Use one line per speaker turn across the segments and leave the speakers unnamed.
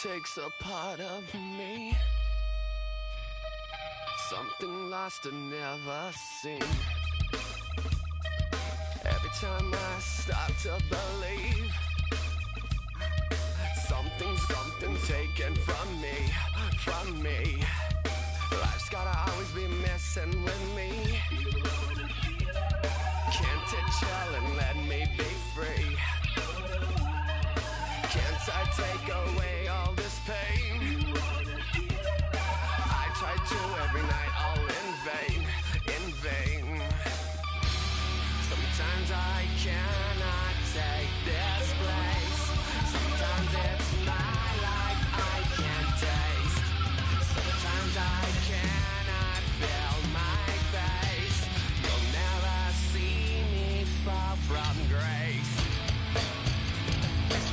takes a part of me. Something lost and never seen. Every time I start to believe, something taken from me. Life's gotta always be messing with me. Can't it chill and let me be free? Can't I take away all this pain? I try to every night, all in vain. Sometimes I cannot take this place. Sometimes it's my life I can't taste. Sometimes I cannot feel my face. You'll never see me fall from grace.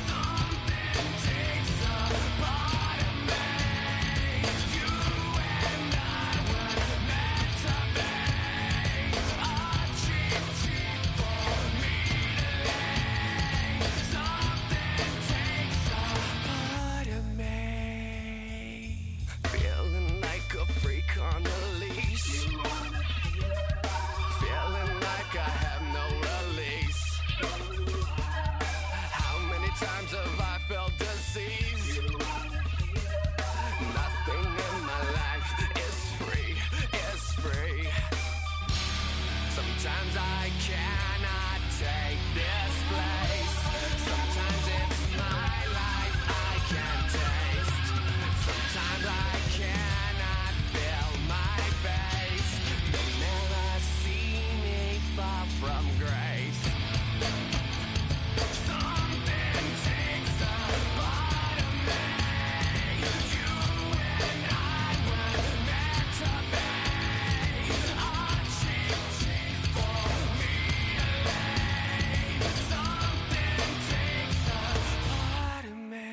Something takes a part of me. You and I were meant to be. A cheap for me to lay. Something takes a part of me. Feeling like a freak on a leash. Feeling like I have no release. How many times have I felt disease? Nothing in my life is free. Sometimes I cannot take this place. Sometimes it's my life I can't taste. Sometimes I cannot feel my face. You'll never see me far from grace. Something takes a part of me. You and I were meant to be. A cheap for me to lay. Something takes a part of me.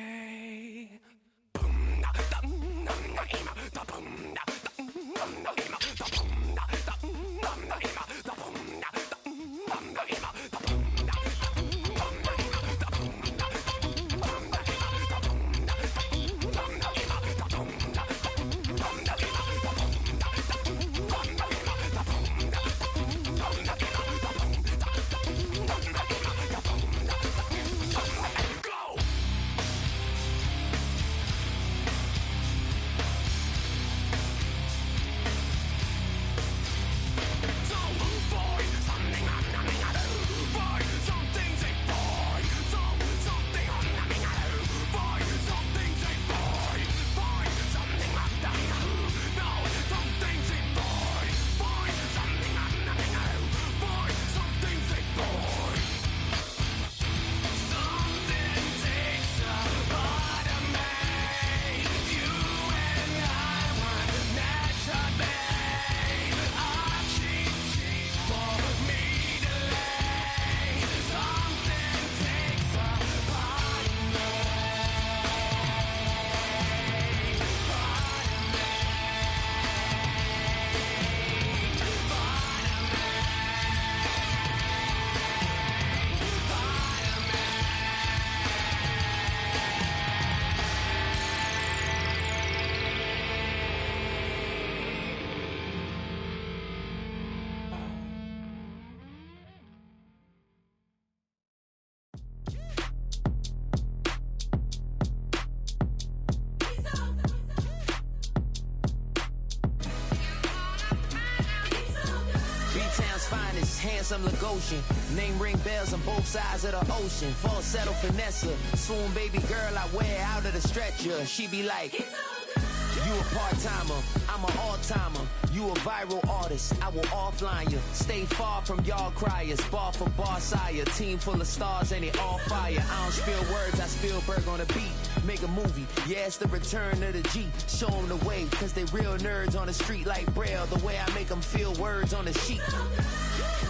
B-Town's finest, handsome Lagosian. Name ring bells on both sides of the ocean. Falsetto finesse, swoon baby girl I wear out of the stretcher. She be like, you a part-timer, I'm an all-timer. You a viral artist, I will offline you. Stay far from y'all criers, bar for bar sire. Team full of stars and they all fire. I don't spill words, I Spielberg on the beat. Make a movie, yeah, it's the return of the G. Show them the way, cause they real nerds on the street like Braille. The way I make them feel words on the sheet.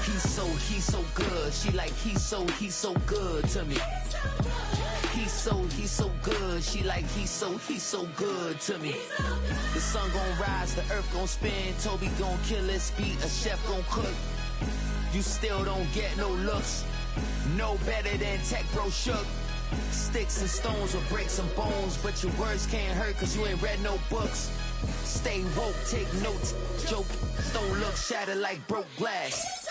He's so good. She like, he's so good to me. He's so good. She like, he's so good to me. The sun gon' rise, the earth gon' spin. Toby gon' kill this beat, a chef gon' cook. You still don't get no looks. No better than Tech Bro Shook. Sticks and stones will break some bones, but your words can't hurt cause you ain't read no books. Stay woke, take notes, joke, don't look shattered like broke glass.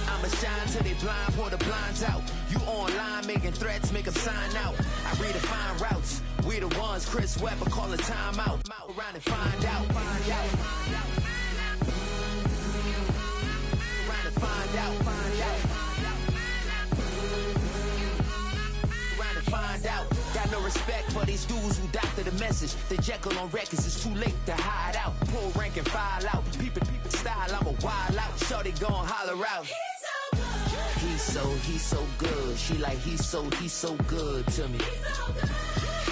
I'ma shine till they blind, pour the blinds out. You online making threats, make them sign out. I redefine routes, we the ones Chris Webber call a timeout. Around and find out, find out. Around and find out, find out. Around and find out. Got no respect for these dudes who doctor the message. The Jekyll on records, it's too late to hide out. Pull rank and file out. Peep style, I'm a wild out. Shorty gon' holler out. He's so good. She like he's so good to me.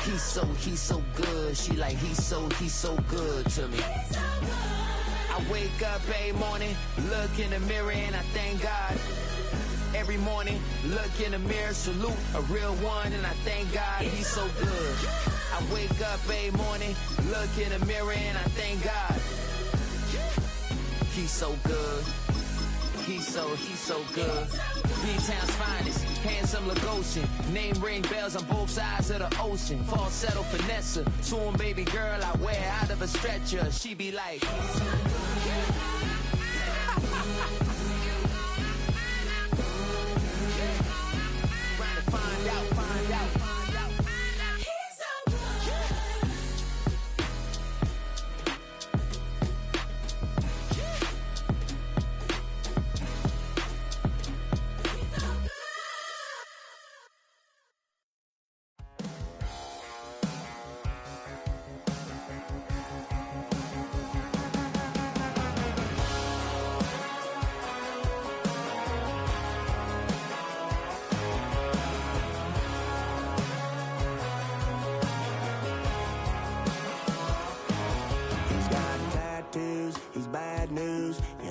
He's so good. She like he's so good to me. I wake up every morning, look in the mirror and I thank God. Every morning, look in the mirror, salute a real one and I thank God he's so good. I wake up every morning, look in the mirror and I thank God. He's so good. He's so good. B-Town's finest, handsome Lagosian. Name ring bells on both sides of the ocean. Falsetto finesse, swoon baby girl I wear out of a stretcher. She be like, find out, find out, find out. He's so good.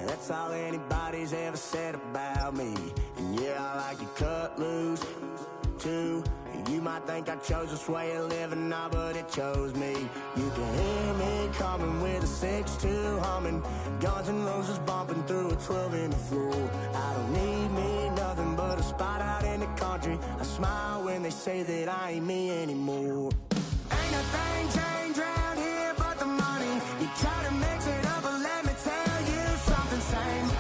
That's all anybody's ever said about me. And yeah, I like you cut loose, too. You might think I chose this way of living now, but it chose me. You can hear me coming with a 6-2 humming. Guns N' Roses bumping through a 12 in the floor. I don't need me nothing but a spot out in the country. I smile when they say that I ain't me anymore. Ain't a thing changed around here but the money. You try to mix it up, but let me tell you something. Same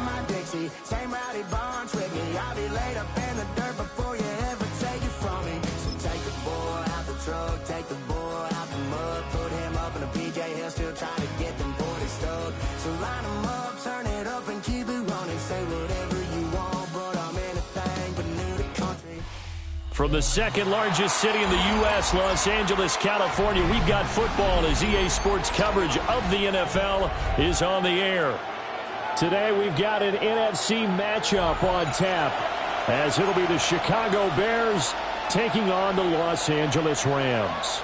my Dixie, same rowdy bunch with me. I'll be laid up in the dirt before you ever take it from me. So take the boy out the truck, take the boy out the mud, put him up in a PJ Hill, still trying to get them 40 stuck. So line them up, turn it up and keep it running. Say whatever you want, but I'm anything but new to country.
From the second largest city in the U.S., Los Angeles, California, we've got football as EA Sports coverage of the NFL is on the air. Today we've got an NFC matchup on tap as it'll be the Chicago Bears taking on the Los Angeles Rams.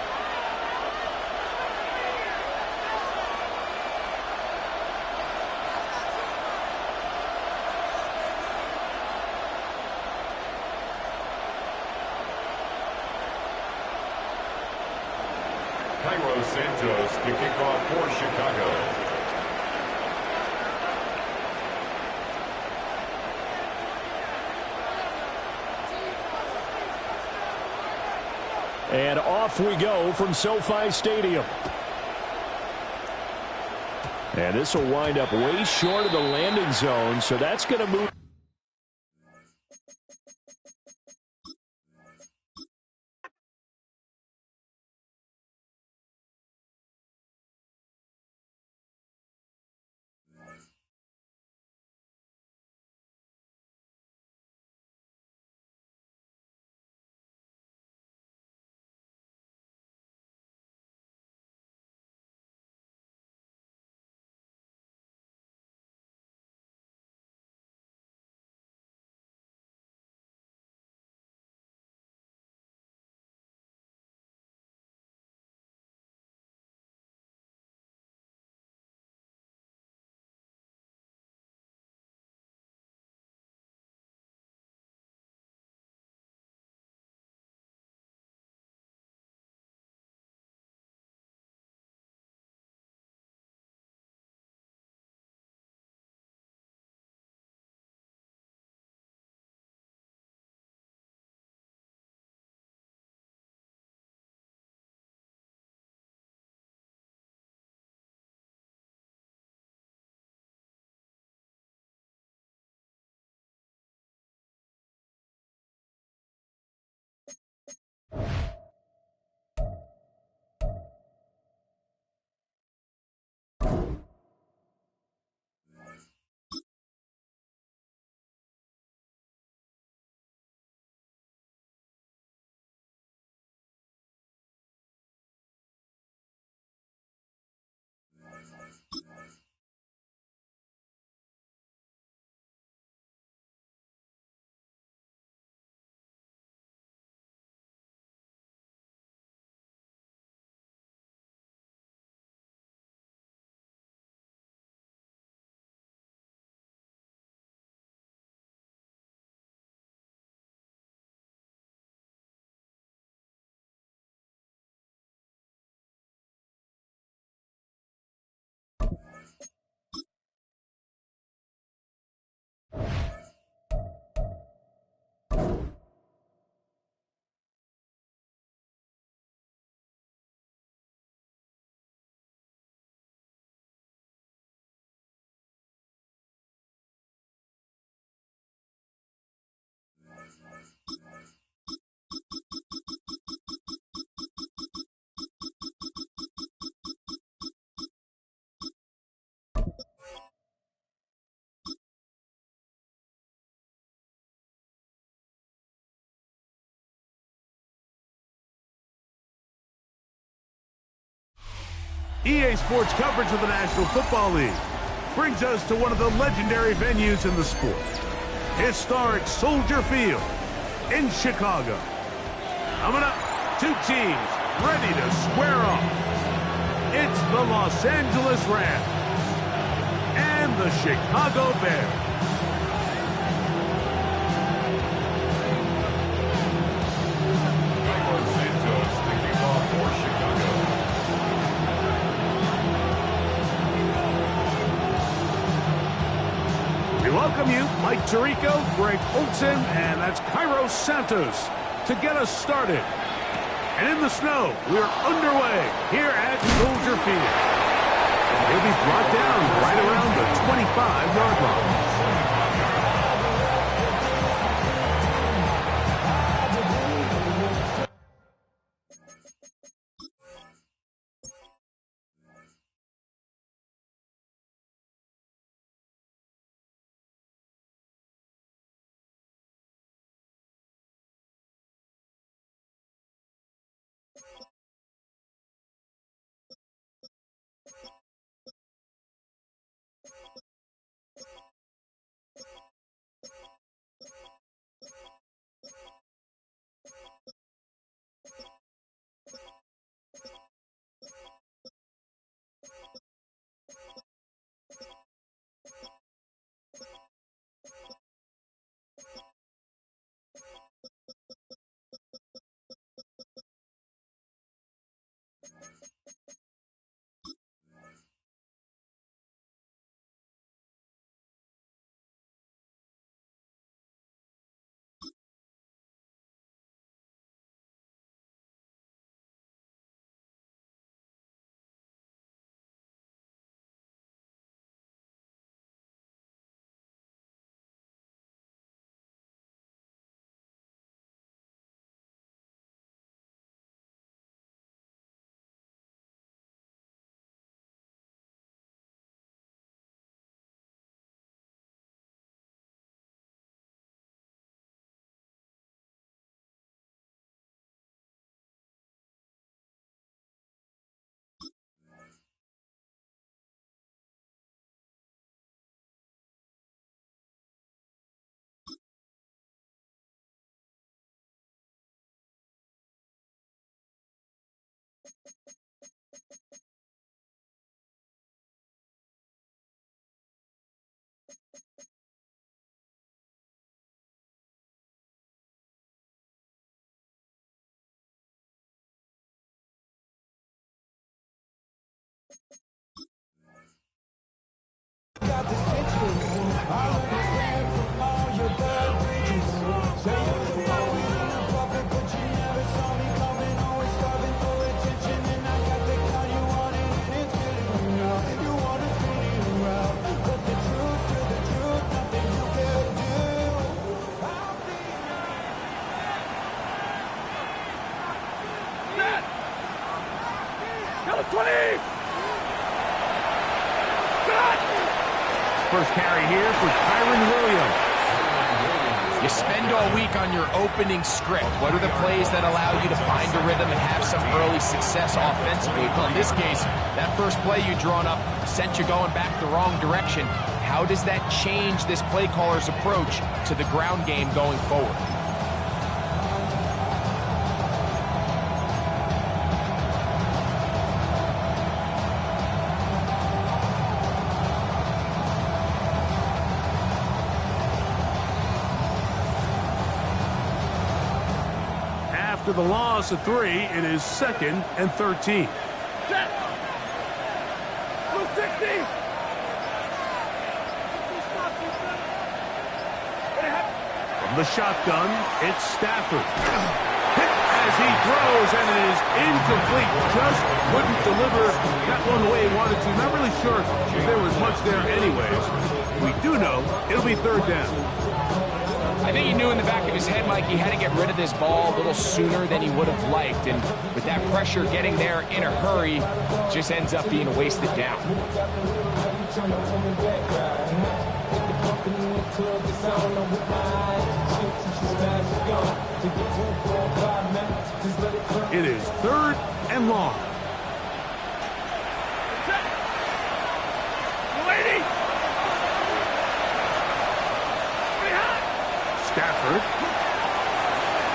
Cairo Santos to kick off for Chicago.
And off we go from SoFi Stadium. And this will wind up way short of the landing zone, so that's going to move.
EA Sports coverage of the National Football League brings us to one of the legendary venues in the sport, historic Soldier Field in Chicago. Coming up, two teams ready to square off. It's the Los Angeles Rams and the Chicago Bears.
Carlos Santos kicking off for Chicago.
We welcome you, Mike Tirico, Greg Olson, and that's Cairo Santos to get us started. And in the snow, we're underway here at Soldier Field. He'll be brought down right around the 25-yard line. First carry here for Kyren Williams.
You spend all week on your opening script. What are the plays that allow you to find a rhythm and have some early success offensively? Well, in this case, that first play you drawn up sent you going back the wrong direction. How does that change this play caller's approach to the ground game going forward?
After the loss of 3, it is 2nd and 13.
Set. 260.
From the shotgun, it's Stafford. Hit as he throws, and it is incomplete. Just wouldn't deliver that one the way he wanted to. Not really sure if there was much there anyways. We do know it'll be 3rd down.
I think he knew in the back of his head, Mike, he had to get rid of this ball a little sooner than he would have liked. And with that pressure getting there in a hurry, just ends up being a wasted down.
It is 3rd and long. Stafford.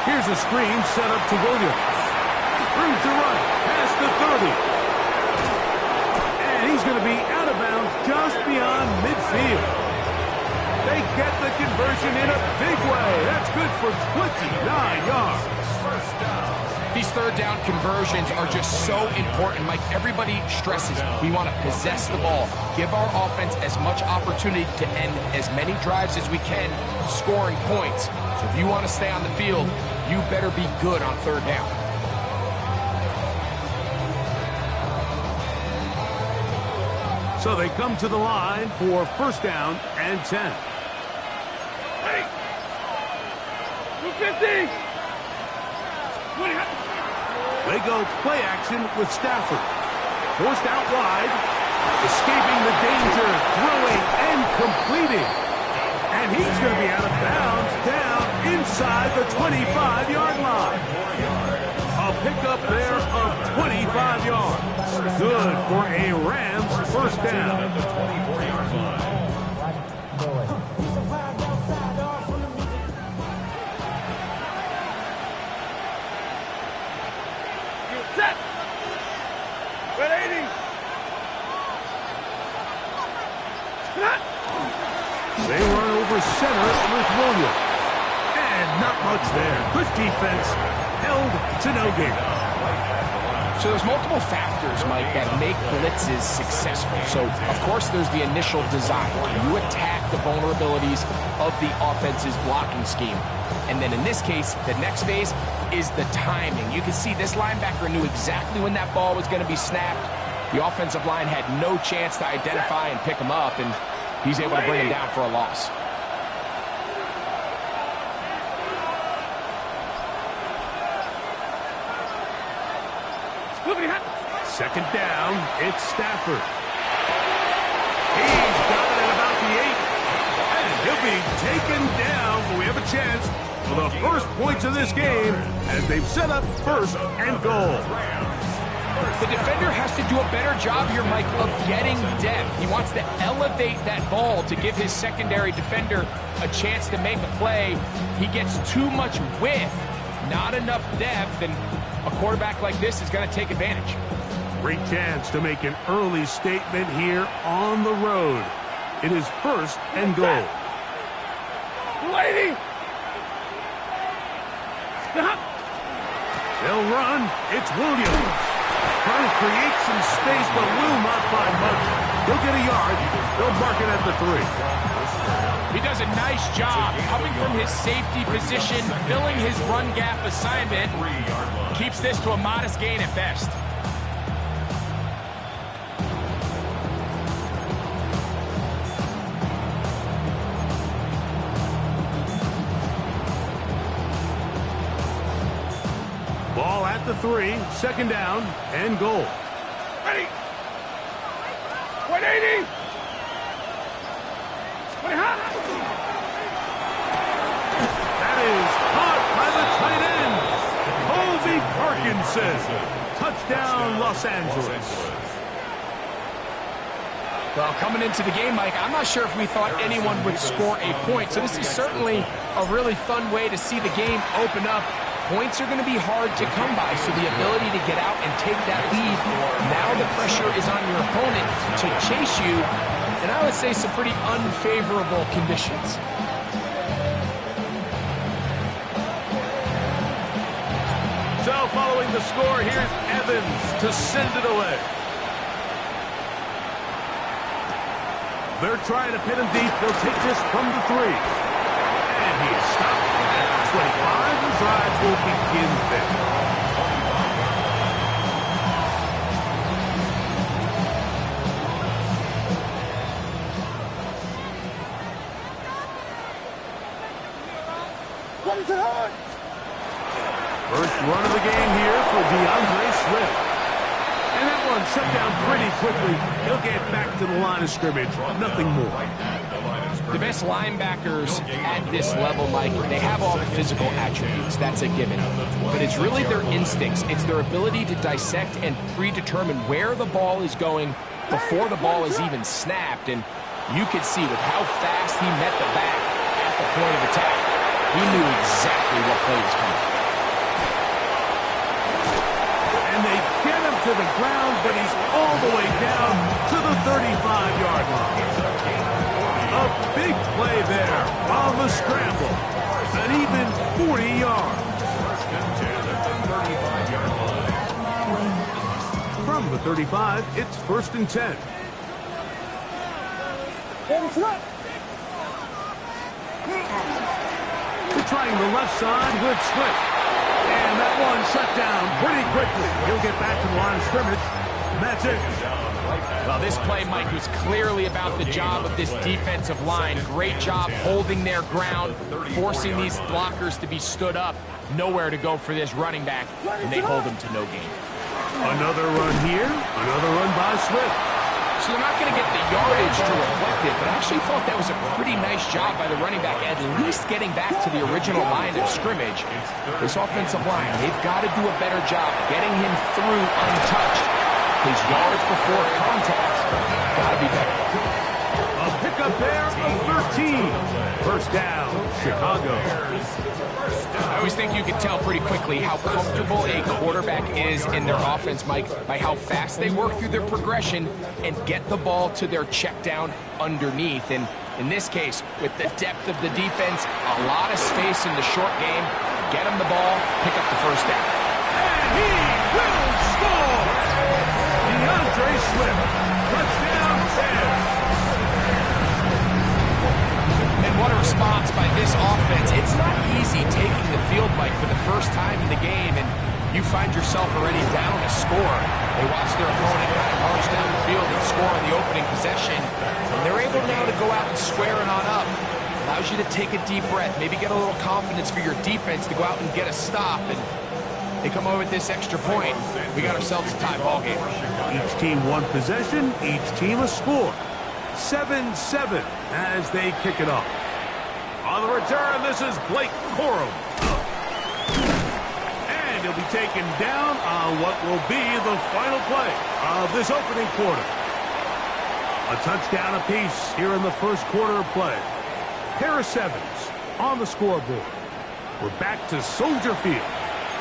Here's a screen set up to Williams. Room to run, past the 30. And he's going to be out of bounds just beyond midfield. They get the conversion in a big way. That's good for 29 yards.
These third down conversions are just so important. Like everybody stresses, we want to possess the ball, give our offense as much opportunity to end as many drives as we can, scoring points. So if you want to stay on the field, you better be good on third down.
So they come to the line for first down and 10.
Ready? 250.
They go play action with Stafford. Forced out wide. Escaping the danger. Throwing and completing. And he's going to be out of bounds down inside the 25-yard line. A pickup there of 25 yards. Good for a Rams first down.
Set. 180.
They run over center with Williams. And not much there. Good defense. Held to no gain.
So there's multiple factors, Mike, that make blitzes successful. So, of course, there's the initial design. Can you attack the vulnerabilities of the offense's blocking scheme? And then in this case, the next phase is the timing. You can see this linebacker knew exactly when that ball was going to be snapped. The offensive line had no chance to identify and pick him up, and he's able to bring him down for a loss.
Second down, it's Stafford. He's got it at about the 8. And he'll be taken down, but we have a chance for the first points of this game as they've set up first and goal.
The defender has to do a better job here, Mike, of getting depth. He wants to elevate that ball to give his secondary defender a chance to make a play. He gets too much width, not enough depth, and a quarterback like this is going to take advantage.
Great chance to make an early statement here on the road. It is first and goal.
Lady. Stop.
They'll run. It's Williams. Trying to create some space, but will not find much. He'll get a yard. They'll mark it at the 3.
He does a nice job coming from his safety position, filling his run gap assignment. Keeps this to a modest gain at best.
Ball at the 3, second down and goal.
Ready. 180.
That is caught by the tight end, Colby Parkinson. Touchdown, Los Angeles.
Well, coming into the game, Mike, I'm not sure if we thought anyone would score a point. So this is certainly a really fun way to see the game open up. Points are going to be hard to come by, so the ability to get out and take that lead, now the pressure is on your opponent to chase you, and I would say some pretty unfavorable conditions.
So following the score, here's Evans to send it away. They're trying to pin him deep. They'll take this from the 3. And he is stopped at 25. The drive will begin there. First run of the game here for DeAndre Swift. And that one shut down pretty quickly. He'll get back to the line of scrimmage. Nothing more.
The best linebackers at this level, Mike, they have all the physical attributes. That's a given. But it's really their instincts. It's their ability to dissect and predetermine where the ball is going before the ball is even snapped. And you could see with how fast he met the back at the point of attack. He knew exactly what play was coming.
And they get him to the ground, but he's all the way down to the 35-yard line. A big play there on the scramble. An even 40 yards. From the 35, it's 1st and 10. They're trying the left side with Swift. And that one shut down pretty quickly. He'll get back to the line of scrimmage. And that's it.
Well, this play, Mike, was clearly about the job of this defensive line. Great job holding their ground, forcing these blockers to be stood up. Nowhere to go for this running back, and they hold him to no gain.
Another run here, another run by Swift.
So they're not going to get the yardage to reflect it, but I actually thought that was a pretty nice job by the running back, at least getting back to the original line of scrimmage. This offensive line, they've got to do a better job getting him through untouched. His yards before contact got to be better.
A pickup there of 13. 1st down, Chicago.
I always think you can tell pretty quickly how comfortable a quarterback is in their offense, Mike, by how fast they work through their progression and get the ball to their check down underneath. And in this case, with the depth of the defense, a lot of space in the short game, get him the ball, pick up the 1st down.
And he will score! DeAndre Swift, touchdown 10.
And what a response by this offense. It's not easy taking the field, Mike, for the first time in the game, and you find yourself already down a score. They watch their opponent kind of march down the field and score on the opening possession, and they're able now to go out and square it on up. Allows you to take a deep breath, maybe get a little confidence for your defense to go out and get a stop, and they come over with this extra point. We got ourselves a tie ball game.
Each team one possession, each team a score. 7-7 as they kick it off. On the return, this is Blake Corum. And he'll be taken down on what will be the final play of this opening quarter. A touchdown apiece here in the first quarter of play. Harris Evans on the scoreboard. We're back to Soldier Field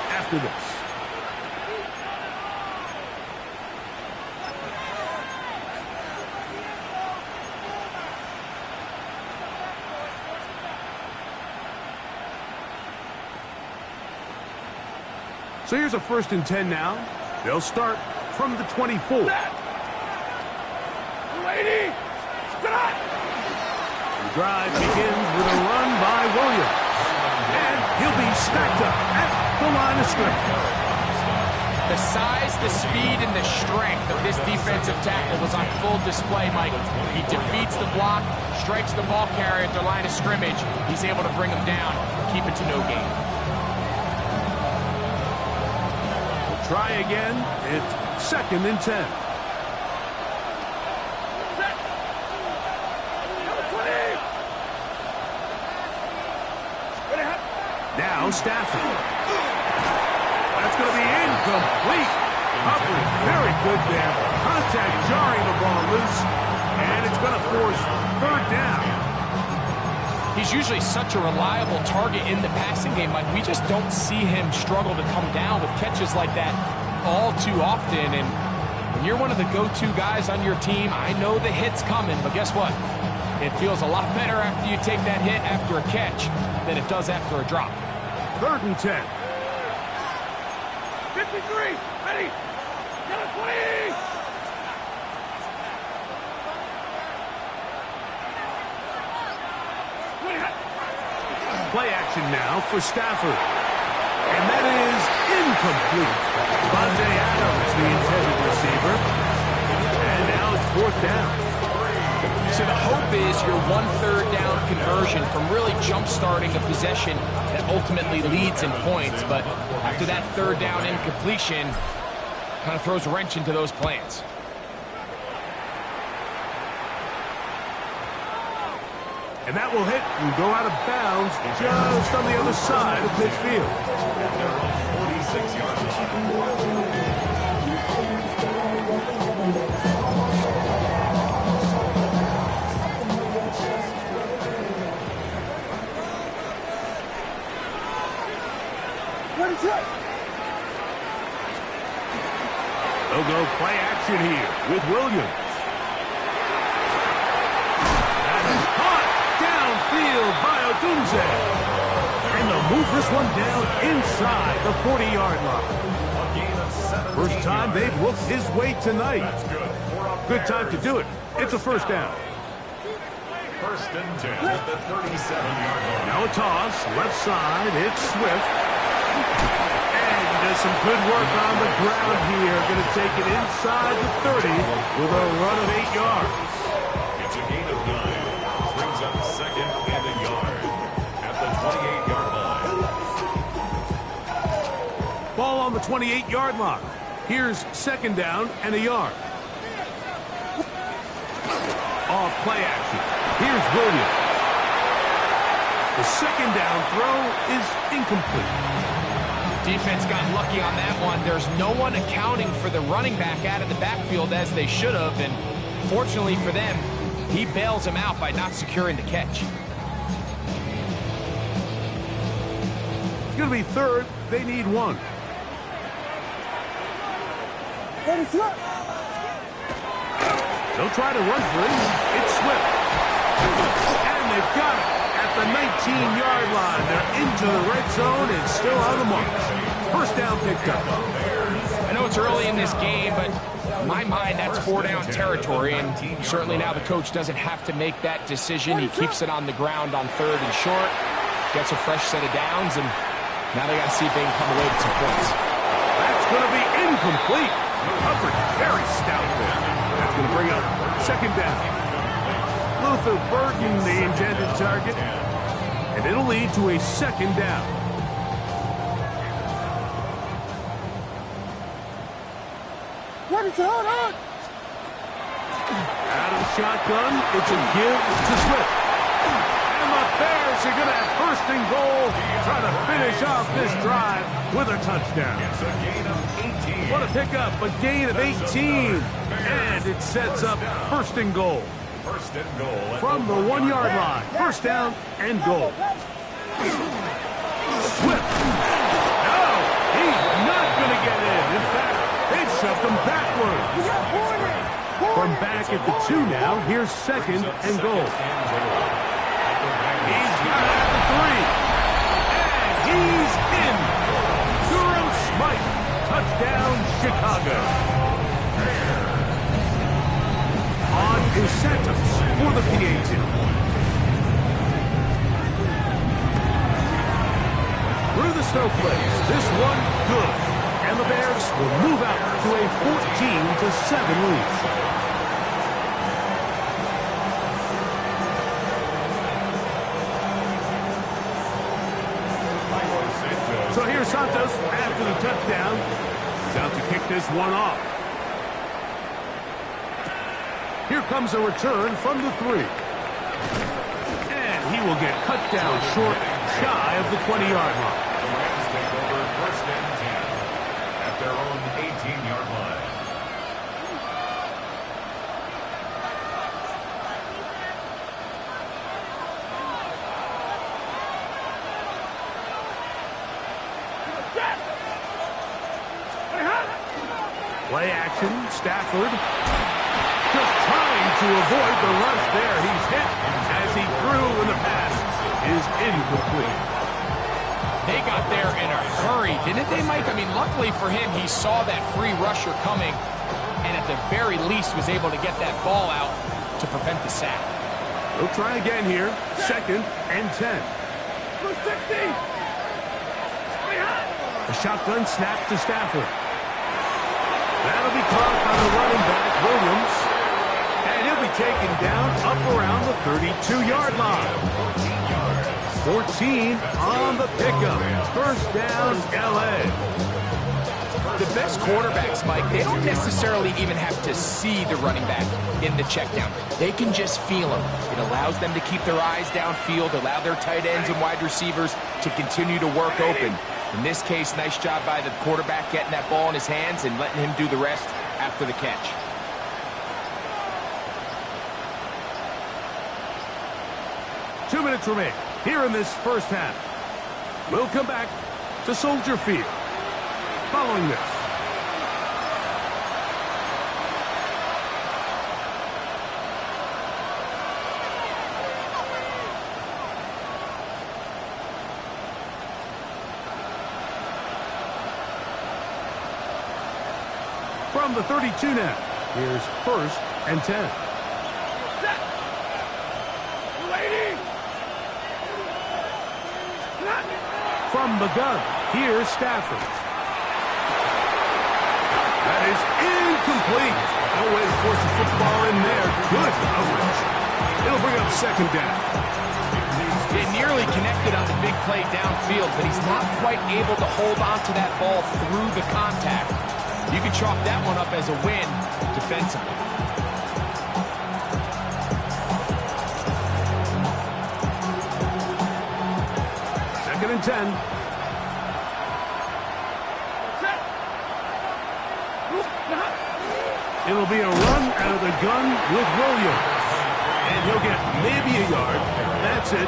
after this. So here's a 1st and 10 now. They'll start from the 24.
Lady! Stop!
The drive begins with a run by Williams. And he'll be stacked up at the line of scrimmage.
The size, the speed, and the strength of this defensive tackle was on full display, Mike. He defeats the block, strikes the ball carrier at the line of scrimmage. He's able to bring him down, keep it to no gain.
Try again. It's 2nd and 10. Now Stafford. That's going to be incomplete. Hubbard, very good there. Contact jarring the ball loose. And it's going to force 3rd down.
He's usually such a reliable target in the passing game, but we just don't see him struggle to come down with catches like that all too often. And when you're one of the go-to guys on your team, I know the hit's coming, but guess what? It feels a lot better after you take that hit after a catch than it does after a drop.
3rd and 10.
53! Ready! Get it, 20!
Play action now for Stafford. And that is incomplete. Vontae Adams, the intended receiver. And now it's 4th down.
So the hope is your 1/3 down conversion from really jump-starting a possession that ultimately leads in points. But after that 3rd down incompletion, kind of throws a wrench into those plans.
And that will hit and go out of bounds just on the other side of midfield.
46 yards.
They'll go play action here with Williams. That is caught downfield by Odunze. And they'll move this one down inside the 40-yard line. First time they've looked his way tonight. Good time to do it. It's a first down.
First and 10 at the 37-yard line.
Now a toss, left side, it's Swift. And does some good work on the ground here. Going to take it inside the 30 with a run of 8 yards.
It's a gain of 9. Brings up second and a yard at the 28-yard line.
Ball on the 28-yard line. Here's second down and a yard. Off play action. Here's Williams. The second down throw is incomplete.
Defense got lucky on that one. There's no one accounting for the running back out of the backfield as they should have, and fortunately for them, he bails him out by not securing the catch.
It's going to be third. They need one. They'll try to run for it. It's Swift. And they've got it at the 19-yard line. They're into the red zone and still on the march. First down picked up.
I know it's early in this game, but in my mind, that's 4-down territory, and certainly now the coach doesn't have to make that decision. He keeps it on the ground on third and short, gets a fresh set of downs, and now they got to see if they can come away with some points.
That's going to be incomplete. Coverage very stout there. That's going to bring up second down. Luther Burton, the intended target, and it'll lead to a second down.
What is hold on?
Out of the shotgun, it's a give to Swift. And the Bears are going to have first and goal, trying to finish off this drive with a touchdown.
It's a gain of 18.
What a pickup, a gain of 18. And it sets up first and goal.
First and goal.
From the 1-yard line, first down and goal. Swift. No, he's not going to get in. In fact, they've shoved him backwards. From back at the 2 now, here's second and goal. He's got it at the 3. And he's in. Durham Smythe. Touchdown, Chicago. On is Santos for the PAT. Through the snowflakes, this one good. And the Bears will move out to a 14-7 lead. So here's Santos after the touchdown. He's out to kick this one off. Here comes a return from the 3. And he will get cut down short, shy of the 20-yard line.
The Rams take over first and 10 at their own 18-yard line.
Play action, Stafford. Just trying to avoid the rush there. He's hit as he threw, and the pass is incomplete.
They got there in a hurry, didn't they, Mike? I mean, luckily for him, he saw that free rusher coming, and at the very least was able to get that ball out to prevent the sack.
We'll try again here. Second and 10. The shotgun snap to Stafford. That'll be caught by the running back, Williams. And he'll be taken down up around the 32-yard line. 14 on the pickup. First down, L.A.
The best quarterbacks, Mike, they don't necessarily even have to see the running back in the check down. They can just feel him. It allows them to keep their eyes downfield, allow their tight ends and wide receivers to continue to work open. In this case, nice job by the quarterback getting that ball in his hands and letting him do the rest after the catch. Two
2 minutes remain here in this first half. We'll come back to Soldier Field. Following this, from the 32 now, here's 1st and 10. From the gun, here's Stafford. That is incomplete. No way to force the football in there. Good coverage. It'll bring up 2nd down.
He nearly connected on the big play downfield, but he's not quite able to hold on to that ball through the contact. You can chalk that one up as a win defensively.
2nd and 10. It'll be a run out of the gun with Williams. And he'll get maybe a yard. That's it.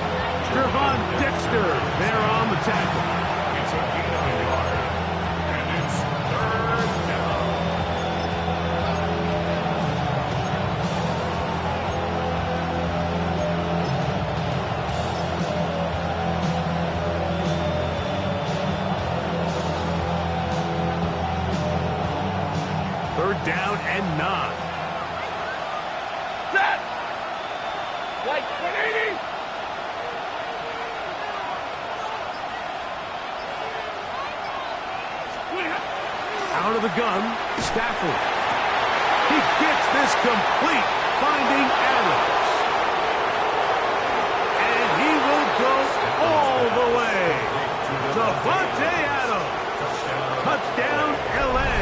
Gervon Dexter there on the tackle.
It's a gain of a yard. And it's 3rd down.
Down and 9.
Set! Like 180!
Out of the gun, Stafford. He gets this complete, finding Adams. And he will go all the way. Davante Adams. Touchdown, L.A.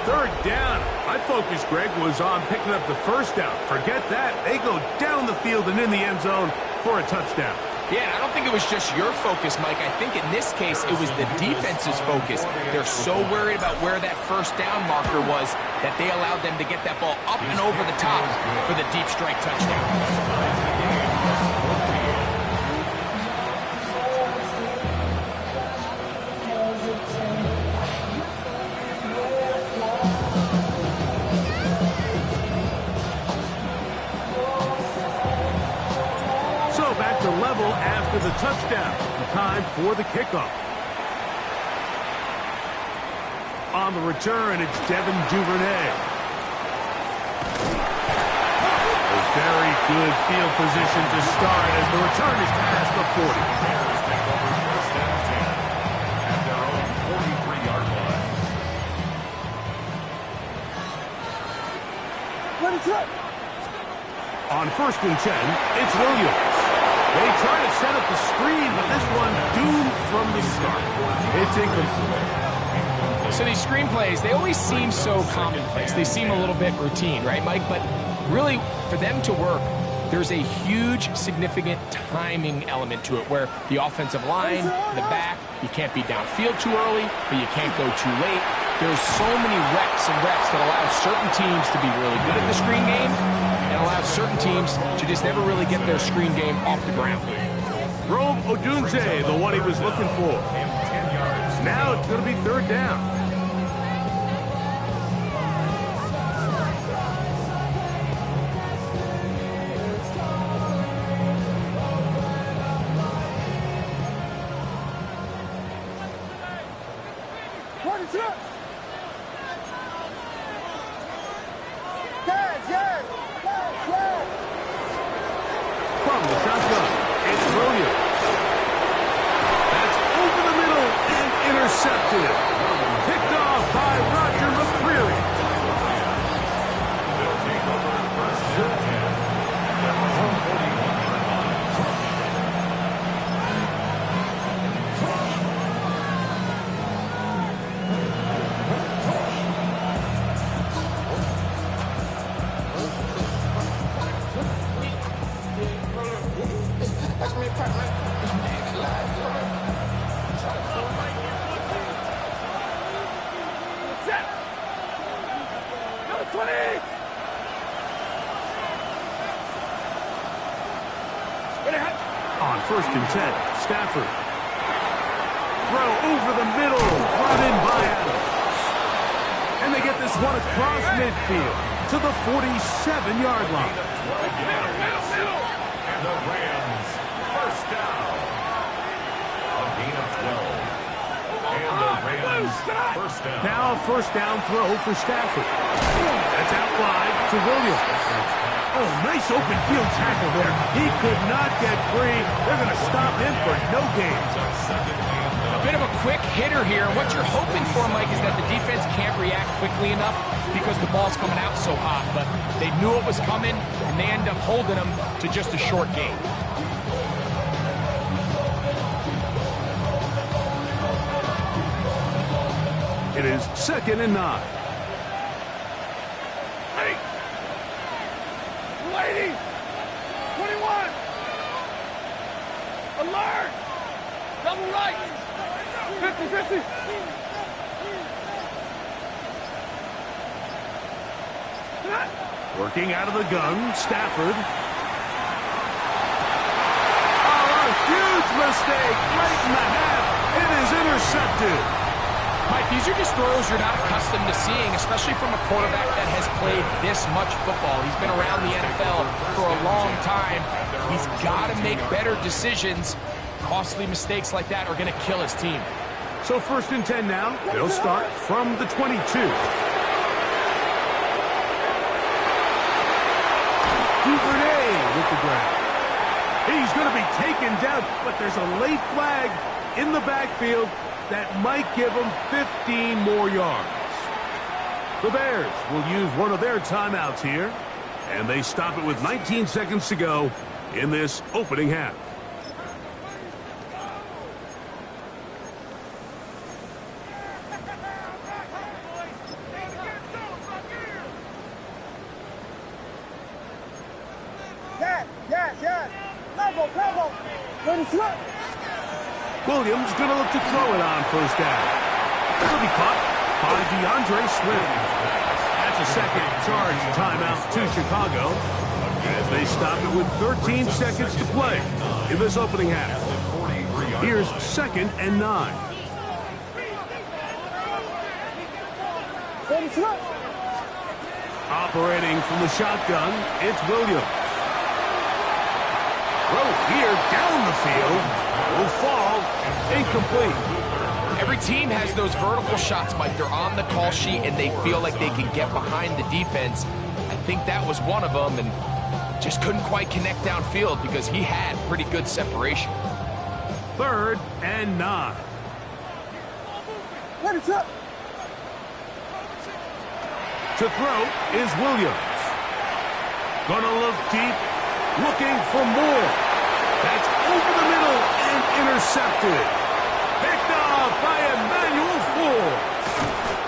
3rd down. My focus, Greg, was on picking up the 1st down. Forget that. They go down the field and in the end zone for a touchdown.
Yeah, and I don't think it was just your focus, Mike. I think in this case, it was the defense's focus. They're so worried about where that 1st down marker was that they allowed them to get that ball up and over the top for the deep strike touchdown.
Level after the touchdown. Time for the kickoff. On the return, it's Devin Duvernay. A very good field position to start as the return is past the 40.
Bears take over 1st and 10 at their own 43-yard line.
What is it?
On 1st and 10, it's Williams. They try to set up the screen, but this one doomed from the start. It's incomplete.
So these screenplays, they always seem so commonplace. They seem a little bit routine, right, Mike? But really, for them to work, there's a huge, significant timing element to it where the offensive line, the back, you can't be downfield too early, but you can't go too late. There's so many reps and reps that allow certain teams to be really good at the screen game and allow certain teams to just never really get their screen game off the ground.
Rome Odunze, the one he was looking for. Now it's going to be 3rd down.
What is it? Yes!
From the shotgun, it's Williams. That's over the middle and intercepted. Picked off by Roger McCreary.
They'll take over 1st and 10 at their own 41-yard line.
On 1st and 10, Stafford. Throw over the middle, brought in by Adams. And they get this one across midfield to the 47-yard line.
And the Rams, first down. A gain of 12. And the Rams, first down.
Now a first down throw for Stafford. That's out wide to Williams. Oh, nice open field tackle there. He could not get free. They're going to stop him for no gain.
A bit of a quick hitter here. What you're hoping for, Mike, is that the defense can't react quickly enough because the ball's coming out so hot. But they knew it was coming, and they end up holding them to just a short gain.
It is 2nd and 9.
Hey! Lady! 21! Alert! Double right! 50-50!
Working out of the gun, Stafford. Oh, a huge mistake right in the half. It is intercepted.
Mike, these are just throws you're not accustomed to seeing, especially from a quarterback that has played this much football. He's been around the NFL for a long time. He's got to make better decisions. Costly mistakes like that are going to kill his team.
So 1st and 10 now. They'll start from the 22. Duvernay with the grab. He's going to be taken down, but there's a late flag in the backfield that might give them 15 more yards. The Bears will use one of their timeouts here, and they stop it with 19 seconds to go in this opening half.
Yes! Combo! Ready, slip!
Williams going to look to throw it on 1st down. It'll be caught by DeAndre Swift. That's a second charge timeout to Chicago as they stop it with 13 seconds to play in this opening half. Here's 2nd and 9.
Ready, slip!
Operating from the shotgun, it's Williams. Throw here down the field will fall incomplete.
Every team has those vertical shots, Mike. They're on the call sheet, and they feel like they can get behind the defense. I think that was one of them, and just couldn't quite connect downfield because he had pretty good separation.
3rd and 9.
Ready, slip!
To throw is Williams. Gonna look deep, looking for more. That's over the middle and intercepted. Picked off by Emmanuel Forbes.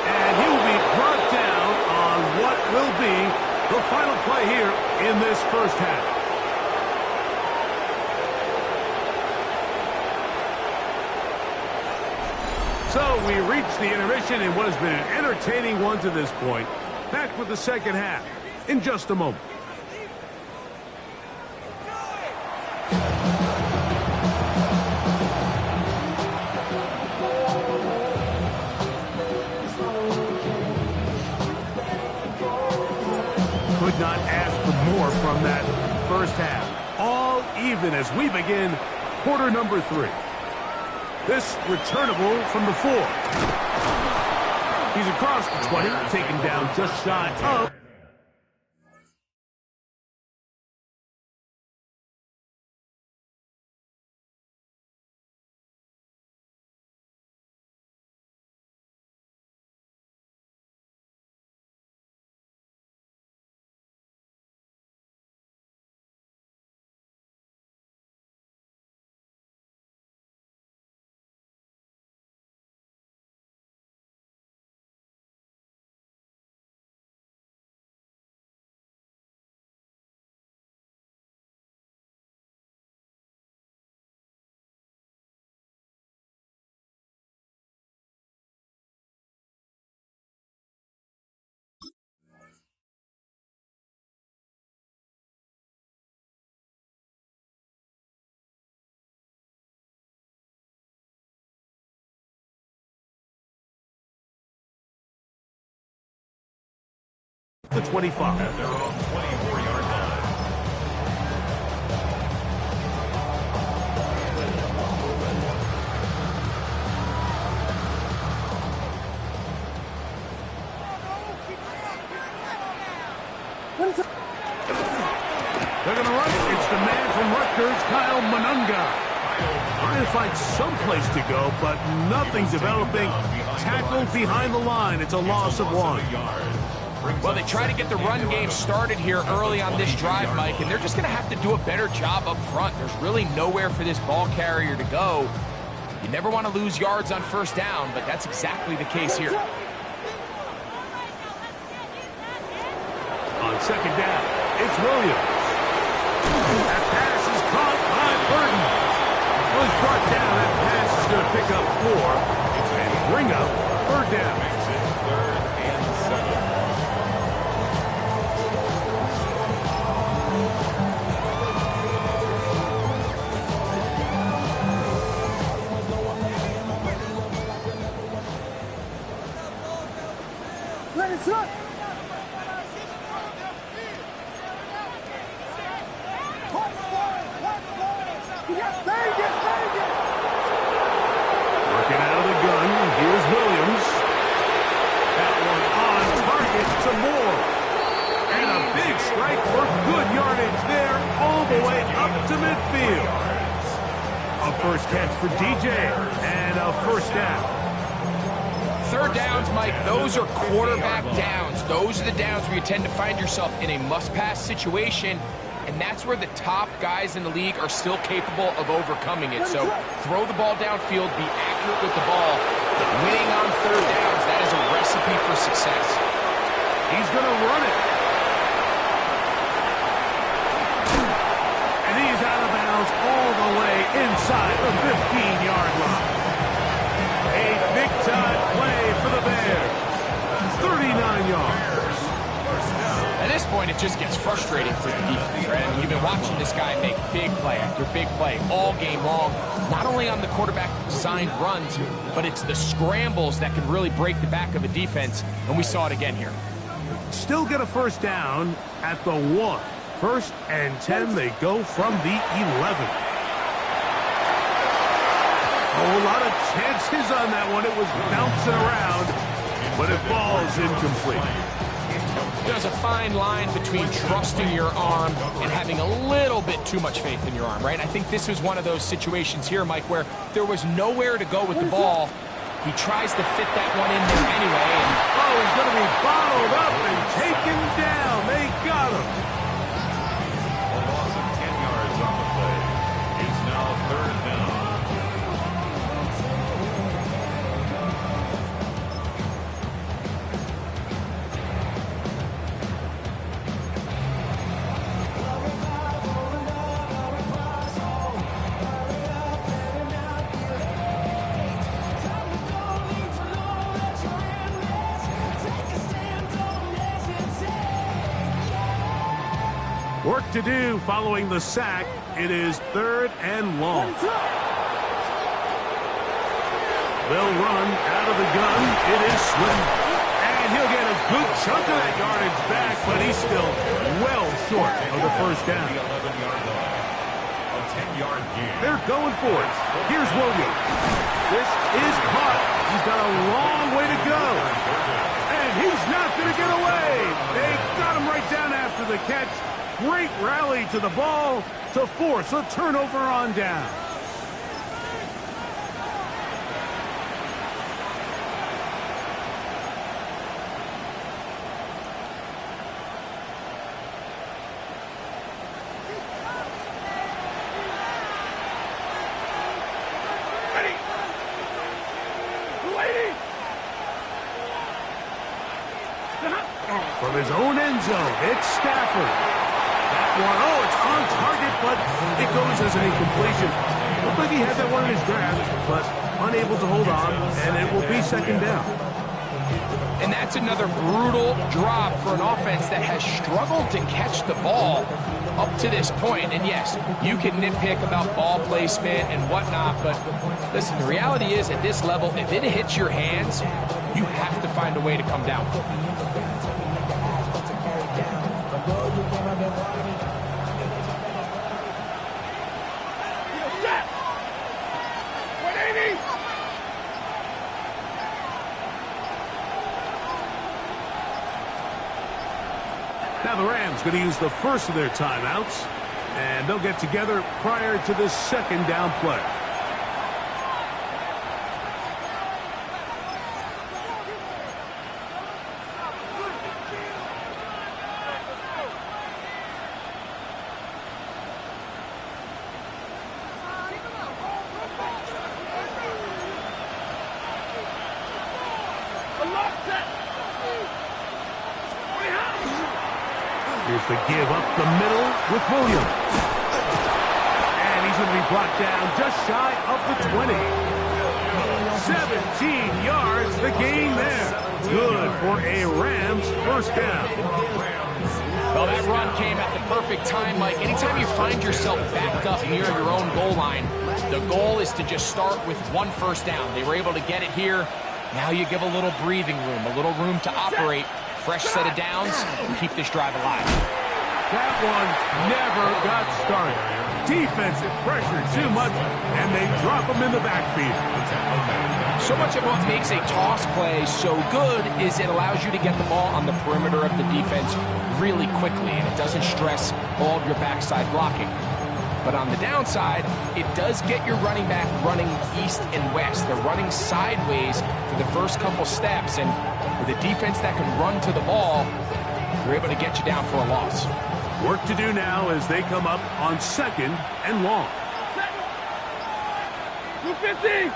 And he'll be brought down on what will be the final play here in this first half. So we reach the intermission in what has been an entertaining one to this point. Back with the second half in just a moment. Could not ask for more from that first half. All even as we begin quarter number 3. This returnable from the 4. He's across the 20, taken down just shy of the 25.
At their own 24-yard line.
They're going to run it. It's the man from Rutgers, Kyle Monunga. Trying to find someplace to go, but nothing developing. Tackled behind the line. It's a loss of 1.
Well, they try to get the run game started here early on this drive, Mike, and they're just going to have to do a better job up front. There's really nowhere for this ball carrier to go. You never want to lose yards on first down, but that's exactly the case here.
On second down, it's Williams. That pass is caught by Burton. Was brought down. That pass is going to pick up 4 and bring up third down.
Makes it 3rd and 7.
Ready, set.
Working out of the gun. Here's Williams. That one on target. Some more. And a big strike for good yardage there all the way up to midfield. A first catch for DJ and a first down.
Third downs, Mike, those are quarterback downs. Those are the downs where you tend to find yourself in a must-pass situation, and that's where the top guys in the league are still capable of overcoming it. So throw the ball downfield, be accurate with the ball. Winning on third downs, that is a recipe for success.
He's going to run it. And he's out of bounds all the way inside the 15-yard line. A big-time play for the Bears. 39 yards.
At this point, it just gets frustrating for the defense, right? I mean, you've been watching this guy make big play after big play all game long, not only on the quarterback-designed runs, but it's the scrambles that can really break the back of a defense, and we saw it again here.
Still get a first down at the 1. 1st and 10, they go from the 11. A whole lot of chances on that one. It was bouncing around, but it falls incomplete.
There's a fine line between trusting your arm and having a little bit too much faith in your arm, right? I think this was one of those situations here, Mike, where there was nowhere to go with the ball. He tries to fit that one in there anyway. And
oh, he's going to be bottled up and taken down. They got him.
A loss of 10 yards on the play. It's now 3rd down.
Work to do following the sack. It is 3rd and long. They'll run out of the gun. It is Swinton. And he'll get a good chunk of that yardage back, but he's still well short of the first down.
The 11-yard line. A 10-yard gain.
They're going for it. Here's Williams. This is caught. He's got a long way to go. And he's not going to get away. They got him right down after the catch. Great rally to the ball to force a turnover on down. From his own end zone, it's Stafford. That one, oh, it's on target, but it goes as an incompletion. Looked like he had that one in his grasp, but unable to hold on, and it will be 2nd down.
And that's another brutal drop for an offense that has struggled to catch the ball up to this point. And yes, you can nitpick about ball placement and whatnot, but listen, the reality is at this level, if it hits your hands, you have to find a way to come down.
Now the Rams going to use the first of their timeouts, and they'll get together prior to the second down play. Here's the give up the middle with Williams. And he's going to be brought down just shy of the 20. 17 yards, the gain there. Good for a Rams first down.
Well, that run came at the perfect time, Mike. Anytime you find yourself backed up near your own goal line, the goal is to just start with one first down. They were able to get it here. Now you give a little breathing room, a little room to operate. Fresh set of downs to keep this drive alive.
That one never got started. Defensive pressure too much, and they drop them in the backfield.
So much of what makes a toss play so good is it allows you to get the ball on the perimeter of the defense really quickly, and it doesn't stress all of your backside blocking. But on the downside, it does get your running back running east and west. They're running sideways for the first couple steps, and with a defense that can run to the ball, they're able to get you down for a loss.
Work to do now as they come up on second and long.
250.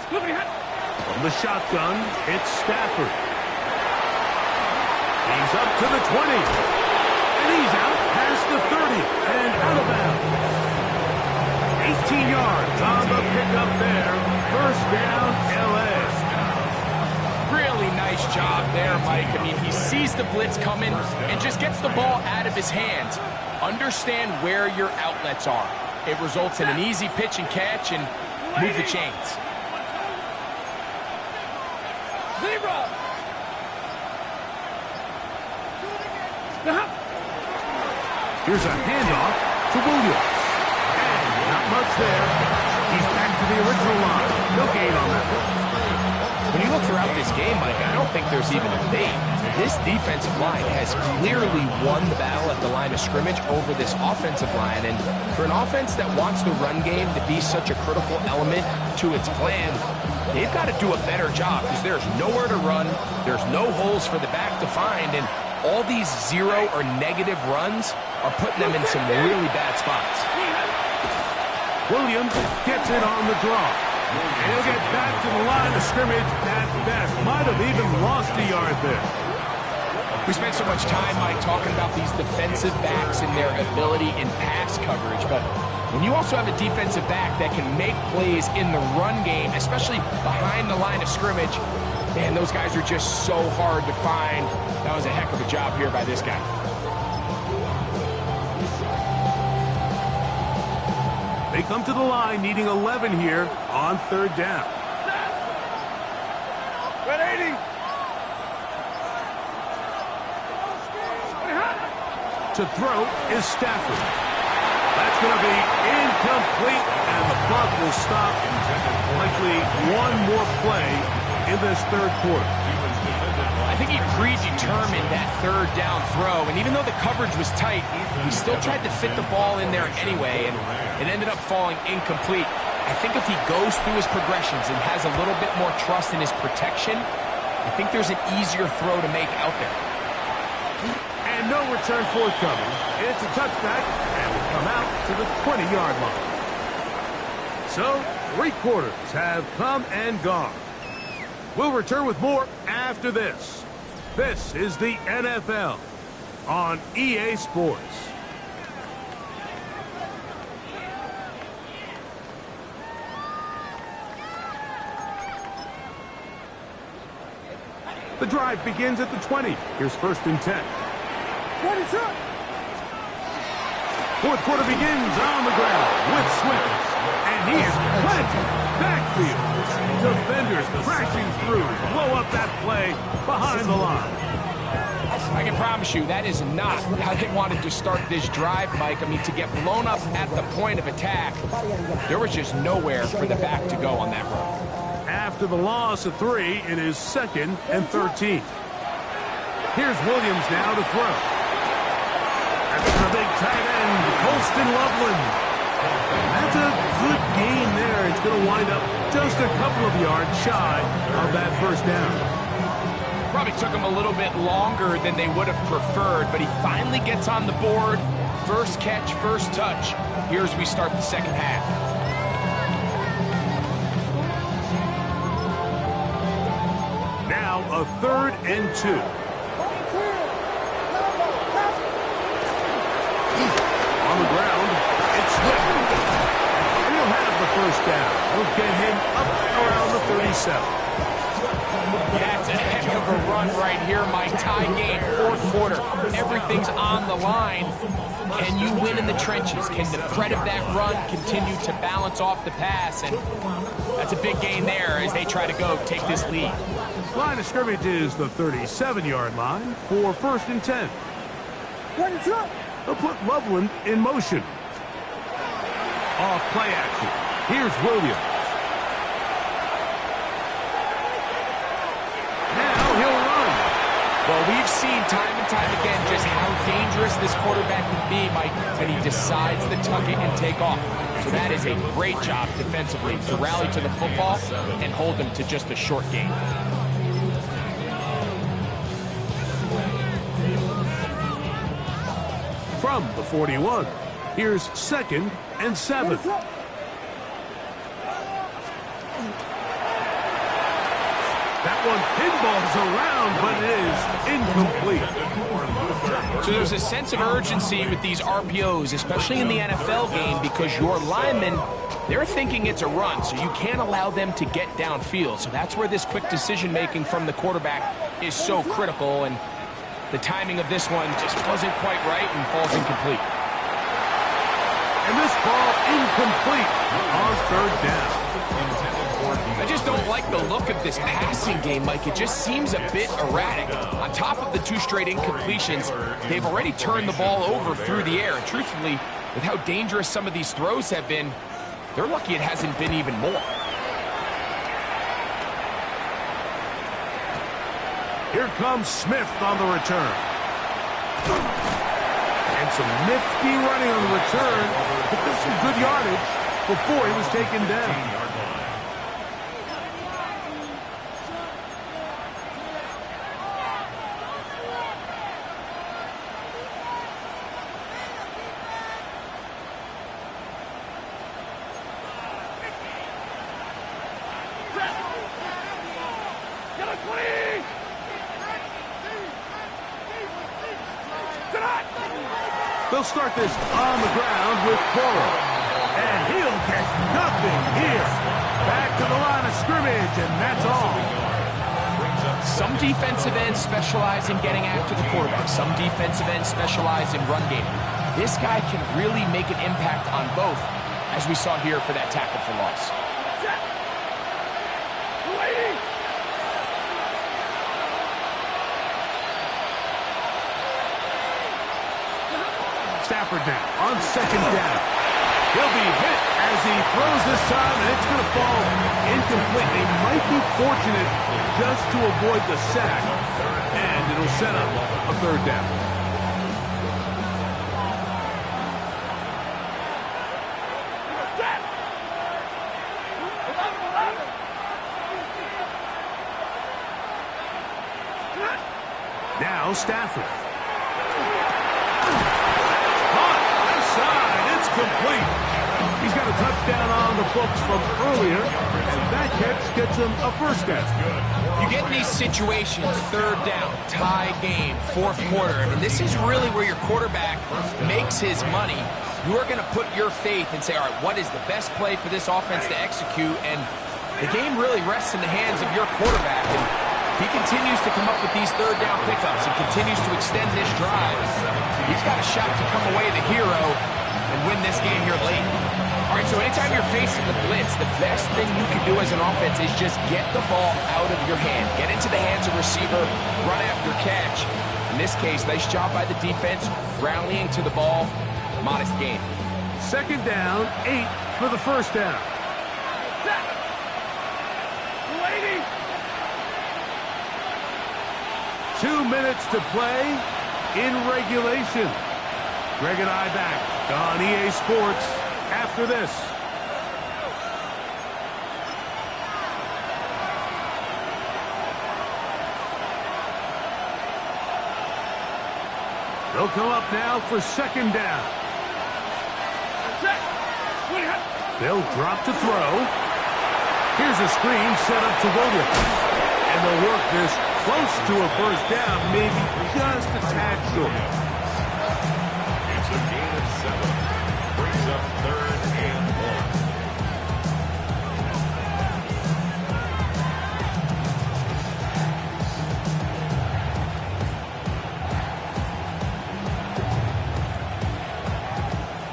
From the shotgun, it's Stafford. He's up to the 20. And he's out past the 30 and out of bounds. 18 yards on the pickup there. First down, L.A.
Really nice job there, Mike. I mean, he sees the blitz coming and just gets the ball out of his hands. Understand where your outlets are. It results in an easy pitch and catch and move the chains.
Zebra.
Here's a handoff to Williams. And not much there. He's back to the original line. No gain on that one.
When you look throughout this game, Mike, I don't think there's even a debate. This defensive line has clearly won the battle at the line of scrimmage over this offensive line. And for an offense that wants the run game to be such a critical element to its plan, they've got to do a better job because there's nowhere to run. There's no holes for the back to find. And all these zero or negative runs are putting them in some really bad spots.
Williams gets it on the draw. And he'll get back to the line of scrimmage at best. Might have even lost a yard there.
We spent so much time, Mike, talking about these defensive backs and their ability in pass coverage. But when you also have a defensive back that can make plays in the run game, especially behind the line of scrimmage, man, those guys are just so hard to find. That was a heck of a job here by this guy.
They come to the line needing 11 here on third down.
180.
To throw is Stafford. That's going to be incomplete, and the clock will stop. Likely one more play in this third quarter.
I think he predetermined that third down throw, and even though the coverage was tight, he still tried to fit the ball in there anyway, and it ended up falling incomplete. I think if he goes through his progressions and has a little bit more trust in his protection, I think there's an easier throw to make out there.
And no return forthcoming. It's a touchback, and we come out to the 20-yard line. So, 3 quarters have come and gone. We'll return with more after this. This is the NFL on EA Sports. The drive begins at the 20. Here's first and 10. Fourth quarter begins on the ground with Swift. And he is planted backfield. Defenders crashing through. Blow up that play behind the line.
I can promise you that is not how they wanted to start this drive, Mike. I mean, to get blown up at the point of attack, there was just nowhere for the back to go on that run.
After the loss of 3, it is 2nd and 13. Here's Williams now to throw. That's the big tight end, Colston Loveland. That's a good gain there. It's going to wind up just a couple of yards shy of that first down.
Probably took him a little bit longer than they would have preferred, but he finally gets on the board. First catch, first touch. Here as we start the second half.
Now a 3rd and 2. On the ground, it's Swift. And he'll have the first down. He'll get him up around the 37.
That's a heck of a run right here, Mike. Tie game, 4th quarter. Everything's on the line. Can you win in the trenches? Can the threat of that run continue to balance off the pass? And that's a big gain there as they try to go take this lead.
Line of scrimmage is the 37-yard line for 1st and 10. They'll put Loveland in motion. Off play action. Here's Williams. Now he'll run.
Well, we've seen time and time again just how dangerous this quarterback can be, Mike, when he decides to tuck it and take off. So that is a great job defensively to rally to the football and hold them to just a short gain.
From the 41, here's 2nd and 7. That one pinballs around, but it is incomplete.
So there's a sense of urgency with these RPOs, especially in the NFL game, because your linemen, they're thinking it's a run, so you can't allow them to get downfield. So that's where this quick decision-making from the quarterback is so critical, and the timing of this one just wasn't quite right and falls incomplete.
And this ball incomplete on 3rd down.
I just don't like the look of this passing game, Mike. It just seems a bit erratic. On top of the 2 straight incompletions, they've already turned the ball over through the air. And truthfully, with how dangerous some of these throws have been, they're lucky it hasn't been even more.
Here comes Smith on the return. And some nifty running on the return. Picked up some good yardage before he was taken down. They'll start this on the ground with Burrow. And he'll get nothing here. Back to the line of scrimmage, and that's all.
Some defensive ends specialize in getting after the quarterback. Some defensive ends specialize in run game. This guy can really make an impact on both, as we saw here for that tackle for loss.
Stafford now on 2nd down. He'll be hit as he throws this time, and it's going to fall incomplete. They might be fortunate just to avoid the sack, and it'll set up a 3rd down. Now Stafford. Complete. He's got a touchdown on the books from earlier, and that catch gets him a 1st down.
You get in these situations, 3rd down, tie game, 4th quarter. I mean, this is really where your quarterback makes his money. You are going to put your faith and say, all right, what is the best play for this offense to execute? And the game really rests in the hands of your quarterback. And he continues to come up with these 3rd down pickups and continues to extend this drive. He's got a shot to come away the hero and win this game here late. All right, so anytime you're facing the blitz, the best thing you can do as an offense is just get the ball out of your hand. Get into the hands of receiver, run after catch. In this case, nice job by the defense, rallying to the ball. Modest gain.
2nd down, 8 for the 1st down. 2 minutes to play in regulation. Greg and I back on EA Sports after this. They'll come up now for second down. They'll drop to throw. Here's a screen set up to Williams. And they'll work this close to a first down, maybe just a tad short.
It's a gain of 7. Brings up 3rd and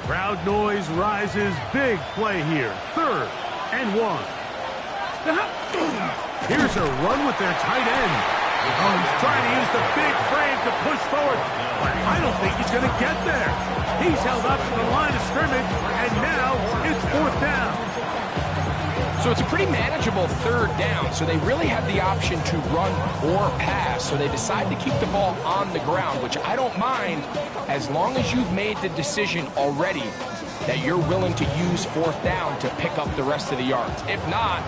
1. Crowd noise rises. Big play here. 3rd and 1. Here's a run with their tight end. Oh, he's trying to use the big frame to push forward. But I don't think he's going to get there. He's held up at the line of scrimmage, and now it's 4th down.
So it's a pretty manageable 3rd down, so they really have the option to run or pass, so they decide to keep the ball on the ground, which I don't mind as long as you've made the decision already that you're willing to use 4th down to pick up the rest of the yards. If not,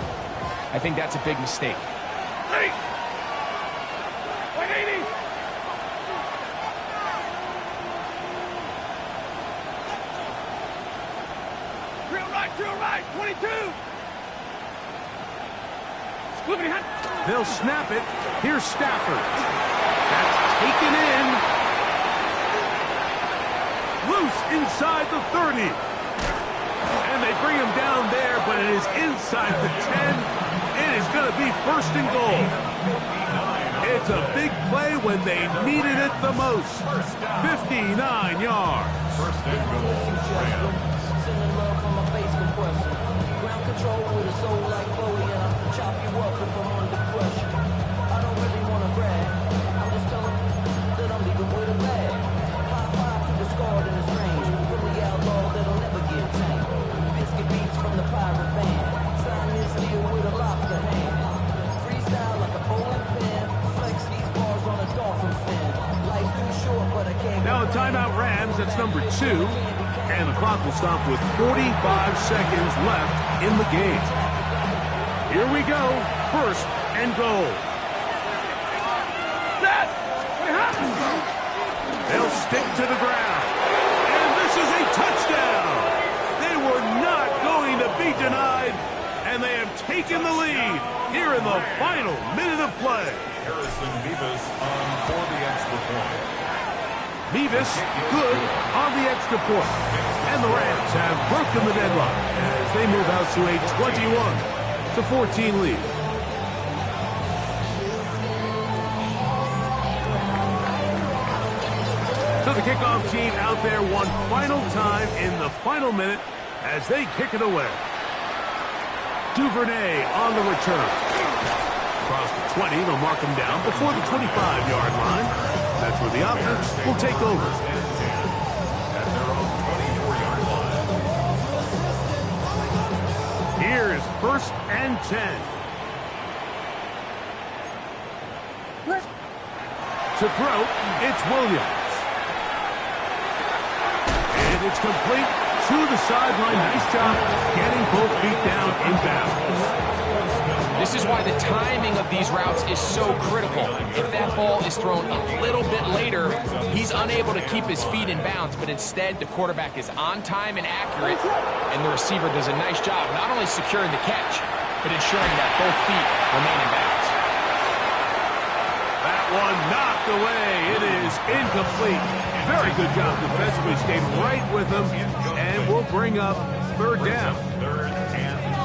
I think that's a big mistake.
Ready. 180. Drill right, 22.
They'll snap it. Here's Stafford. That's taken in. Loose inside the 30. And they bring him down there, but it is inside the 10. It is going to be 1st and goal. It's a big play when they needed it the most. 59 yards.
1st and goal.
Sending love from my face compressor. Ground control with a soul like Chloe, and I'll chop you up if I'm under pressure. I don't really want to brag. I'm just telling that I'm leaving with a bag. High five to the scarred in his range. From the outlaw that'll never get tamed. Biscuit beats from the pirate band. Sign this deal with a lobster hand. Freestyle like a bowling pin. Flex these bars on a dolphin fin. Life's too short, but I can't.
Now a timeout Rams, that's number 2. And the clock will stop with 45 seconds left in the game. Here we go. 1st and goal. They'll stick to the ground. And this is a touchdown. They were not going to be denied. And they have taken the lead here in the final minute of play.
Harrison Mevis on for the extra point.
Mevis good on the extra point. And the Rams have broken the deadlock as they move out to a 21-14 lead. So the kickoff team out there one final time in the final minute as they kick it away. Duvernay on the return. Across the 20, they'll mark him down before the 25-yard line. That's where the offense will take over.
At their own 24-yard line.
Here's 1st and 10. To throw, it's Williams. And it's complete to the sideline. Nice job getting both feet down in bounds.
This is why the timing of these routes is so critical. If that ball is thrown a little bit later, he's unable to keep his feet in bounds, but instead the quarterback is on time and accurate, and the receiver does a nice job not only securing the catch, but ensuring that both feet remain in bounds.
That one knocked away. It is incomplete. Very good job defensively. Stayed right with him, and we'll bring up 3rd down.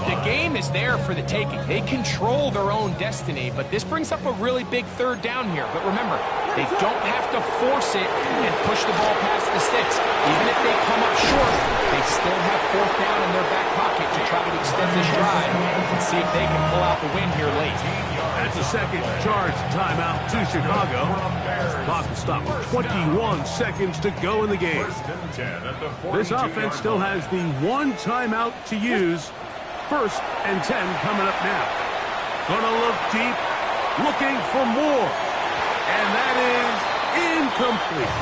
The game is there for the taking. They control their own destiny, but this brings up a really big 3rd down here. But remember, they don't have to force it and push the ball past the sticks. Even if they come up short, they still have 4th down in their back pocket to try to extend this drive and see if they can pull out the win here late.
That's a second charge timeout to Chicago. Clock will stop with 21 seconds to go in the game. This offense still has the one timeout to use. 1st and 10 coming up now. Gonna look deep, looking for more. And that is incomplete.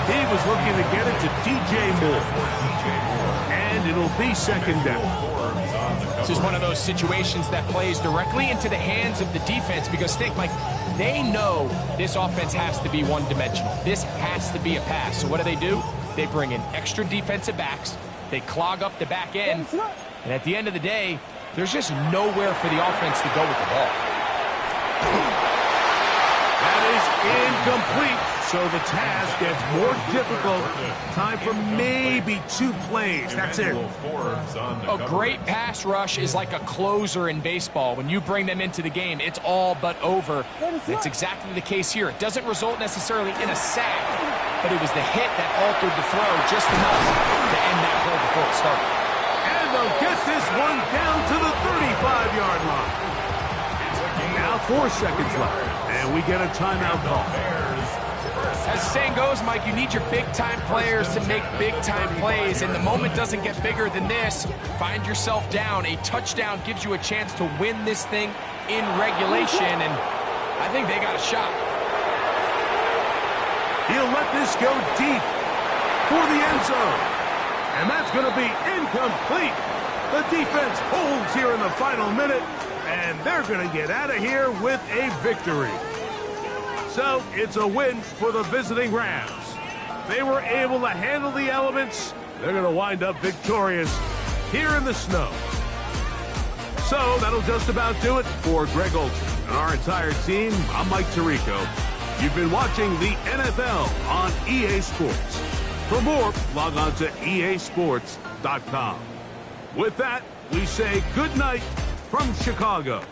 He was looking to get it to DJ Moore. And it'll be second down.
This is one of those situations that plays directly into the hands of the defense because think, Mike, they know this offense has to be one-dimensional. This has to be a pass. So what do? They bring in extra defensive backs. They clog up the back end. And at the end of the day, there's just nowhere for the offense to go with the ball.
That is incomplete. So the task gets more difficult. Time for maybe 2 plays. That's it.
A great pass rush is like a closer in baseball. When you bring them into the game, it's all but over. That's exactly the case here. It doesn't result necessarily in a sack, but it was the hit that altered the throw just enough to end that play before it started.
And they'll get this one down to the 35-yard line. Now 4 seconds left, and we get a timeout call.
As the saying goes, Mike, you need your big-time players to make big-time plays, and the moment doesn't get bigger than this. Find yourself down. A touchdown gives you a chance to win this thing in regulation, and I think they got a shot.
He'll let this go deep for the end zone, and that's going to be incomplete. The defense holds here in the final minute, and they're going to get out of here with a victory. So it's a win for the visiting Rams. They were able to handle the elements. They're going to wind up victorious here in the snow. So that'll just about do it for Greg Olsen and our entire team. I'm Mike Tirico. You've been watching the NFL on EA Sports. For more, log on to easports.com. With that, we say good night from Chicago.